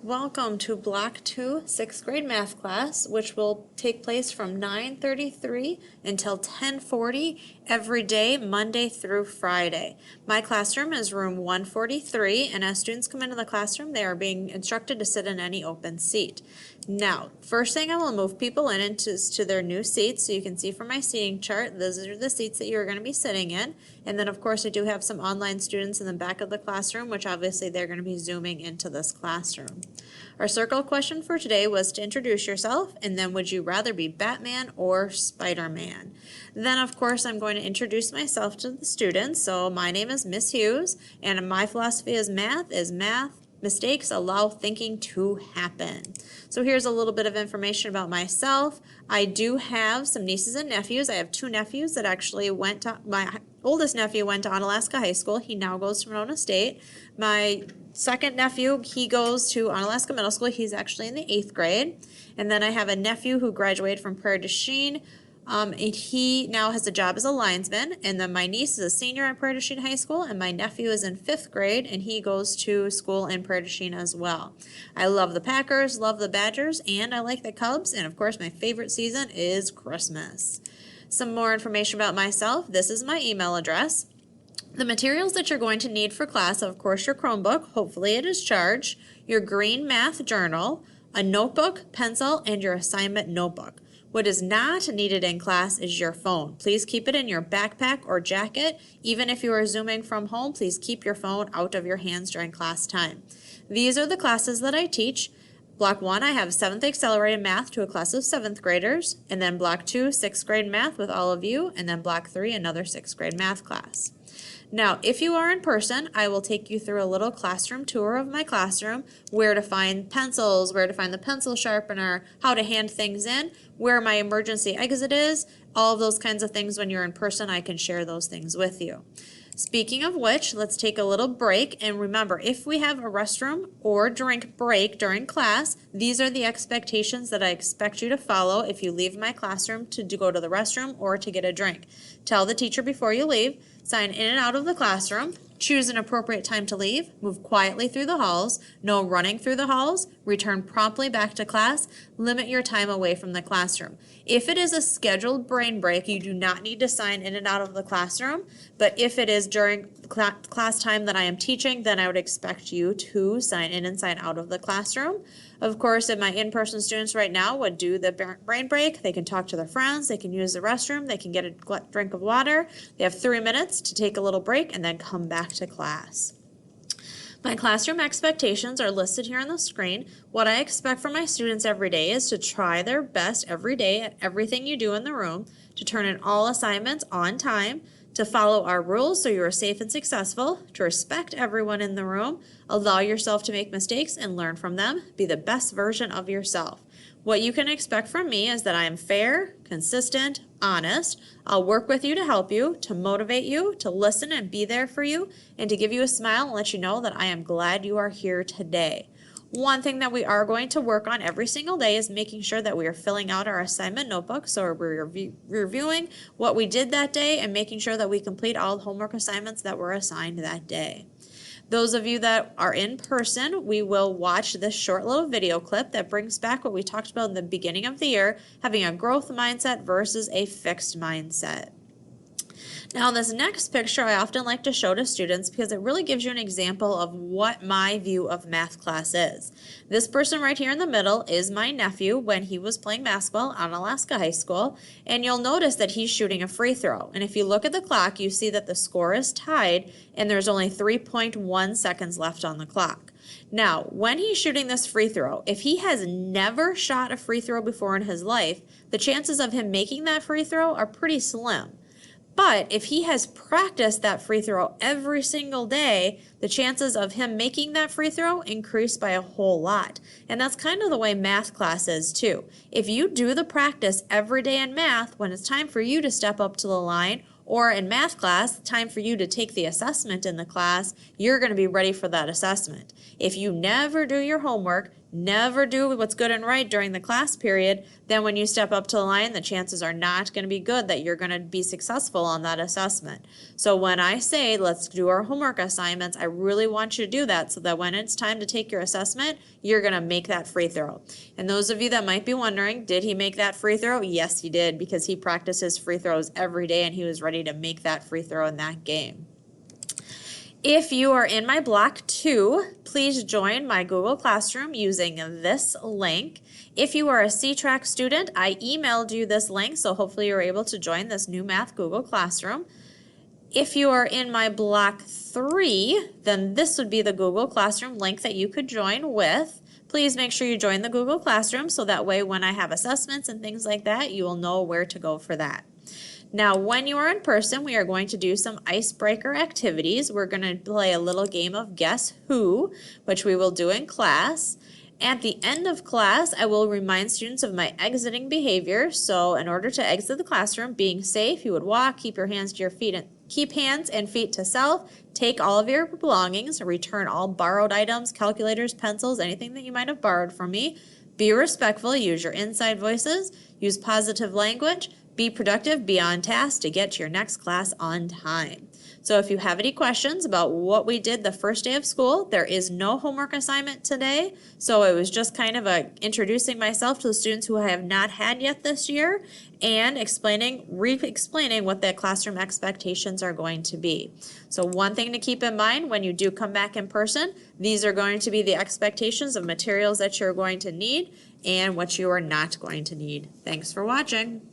Welcome to Block 2, 6th grade math class, which will take place from 9:33 until 10:40 every day, Monday through Friday. My classroom is room 143, and as students come into the classroom, they are being instructed to sit in any open seat. Now, first thing I will move people in into to their new seats, so you can see from my seating chart, those are the seats that you're going to be sitting in. And then, of course, I do have some online students in the back of the classroom, which obviously they're going to be zooming into this classroom. Our circle question for today was to introduce yourself, and then would you rather be Batman or Spider-Man? Then, of course, I'm going to introduce myself to the students. So my name is Miss Hughes, and my philosophy is math. Mistakes allow thinking to happen. So here's a little bit of information about myself. I do have some nieces and nephews. I have two nephews that actually went to, my oldest nephew went to Onalaska High School. He now goes to Monona State. My second nephew, he goes to Onalaska Middle School. He's actually in the 8th grade. And then I have a nephew who graduated from Prairie du Chien. And he now has a job as a linesman. And then my niece is a senior at Prairie du Chien High School, and my nephew is in 5th grade, and he goes to school in Prairie du Chien as well. I love the Packers, love the Badgers, and I like the Cubs. And of course, my favorite season is Christmas. Some more information about myself. This is my email address. The materials that you're going to need for class, of course, your Chromebook, hopefully it is charged, your green math journal, a notebook, pencil, and your assignment notebook. What is not needed in class is your phone. Please keep it in your backpack or jacket. Even if you are Zooming from home, please keep your phone out of your hands during class time. These are the classes that I teach. Block 1, I have 7th accelerated math to a class of 7th graders, and then Block 2, 6th grade math with all of you, and then Block 3, another 6th grade math class. Now, if you are in person, I will take you through a little classroom tour of my classroom, where to find pencils, where to find the pencil sharpener, how to hand things in, where my emergency exit is, all of those kinds of things. When you're in person, I can share those things with you. Speaking of which, let's take a little break, and remember, if we have a restroom or drink break during class, these are the expectations that I expect you to follow if you leave my classroom to go to the restroom or to get a drink. Tell the teacher before you leave, sign in and out of the classroom, choose an appropriate time to leave, move quietly through the halls, no running through the halls, return promptly back to class, limit your time away from the classroom. If it is a scheduled brain break, you do not need to sign in and out of the classroom, but if it is during class time that I am teaching, then I would expect you to sign in and sign out of the classroom. Of course, if my in-person students right now would do the brain break, they can talk to their friends, they can use the restroom, they can get a drink of water. They have 3 minutes to take a little break and then come back to class. My classroom expectations are listed here on the screen. What I expect from my students every day is to try their best every day at everything you do in the room, to turn in all assignments on time, to follow our rules so you are safe and successful, to respect everyone in the room, allow yourself to make mistakes and learn from them, be the best version of yourself. What you can expect from me is that I am fair, consistent, honest. I'll work with you to help you, to motivate you, to listen and be there for you, and to give you a smile and let you know that I am glad you are here today. One thing that we are going to work on every single day is making sure that we are filling out our assignment notebook. So we're reviewing what we did that day and making sure that we complete all the homework assignments that were assigned that day. Those of you that are in person, we will watch this short little video clip that brings back what we talked about in the beginning of the year, having a growth mindset versus a fixed mindset. Now, this next picture I often like to show to students because it really gives you an example of what my view of math class is. This person right here in the middle is my nephew when he was playing basketball on Onalaska High School, and you'll notice that he's shooting a free throw. And if you look at the clock, you see that the score is tied and there's only 3.1 seconds left on the clock. Now, when he's shooting this free throw, if he has never shot a free throw before in his life, the chances of him making that free throw are pretty slim. But if he has practiced that free throw every single day, the chances of him making that free throw increase by a whole lot. And that's kind of the way math class is too. If you do the practice every day in math, when it's time for you to step up to the line Or in math class, time for you to take the assessment in the class, you're going to be ready for that assessment. If you never do your homework, never do what's good and right during the class period, then when you step up to the line, the chances are not going to be good that you're going to be successful on that assessment. So when I say let's do our homework assignments, I really want you to do that so that when it's time to take your assessment, you're going to make that free throw. And those of you that might be wondering, did he make that free throw? Yes, he did, because he practices free throws every day and he was ready to make that free throw in that game. If you are in my block 2, please join my Google Classroom using this link. If you are a C-Track student, I emailed you this link, so hopefully you're able to join this new math Google Classroom. If you are in my block 3, then this would be the Google Classroom link that you could join with. Please make sure you join the Google Classroom so that way when I have assessments and things like that, you will know where to go for that. Now, when you are in person, we are going to do some icebreaker activities. We're going to play a little game of Guess Who, which we will do in class. At the end of class, I will remind students of my exiting behavior. So in order to exit the classroom, being safe, you would walk, keep your hands to your feet, and keep hands and feet to self, take all of your belongings, return all borrowed items, calculators, pencils, anything that you might have borrowed from me. Be respectful, use your inside voices, use positive language, be productive, be on task to get to your next class on time. So if you have any questions about what we did the first day of school, there is no homework assignment today. So it was just kind of introducing myself to the students who I have not had yet this year and re-explaining what the classroom expectations are going to be. So one thing to keep in mind when you do come back in person, these are going to be the expectations of materials that you're going to need and what you are not going to need. Thanks for watching.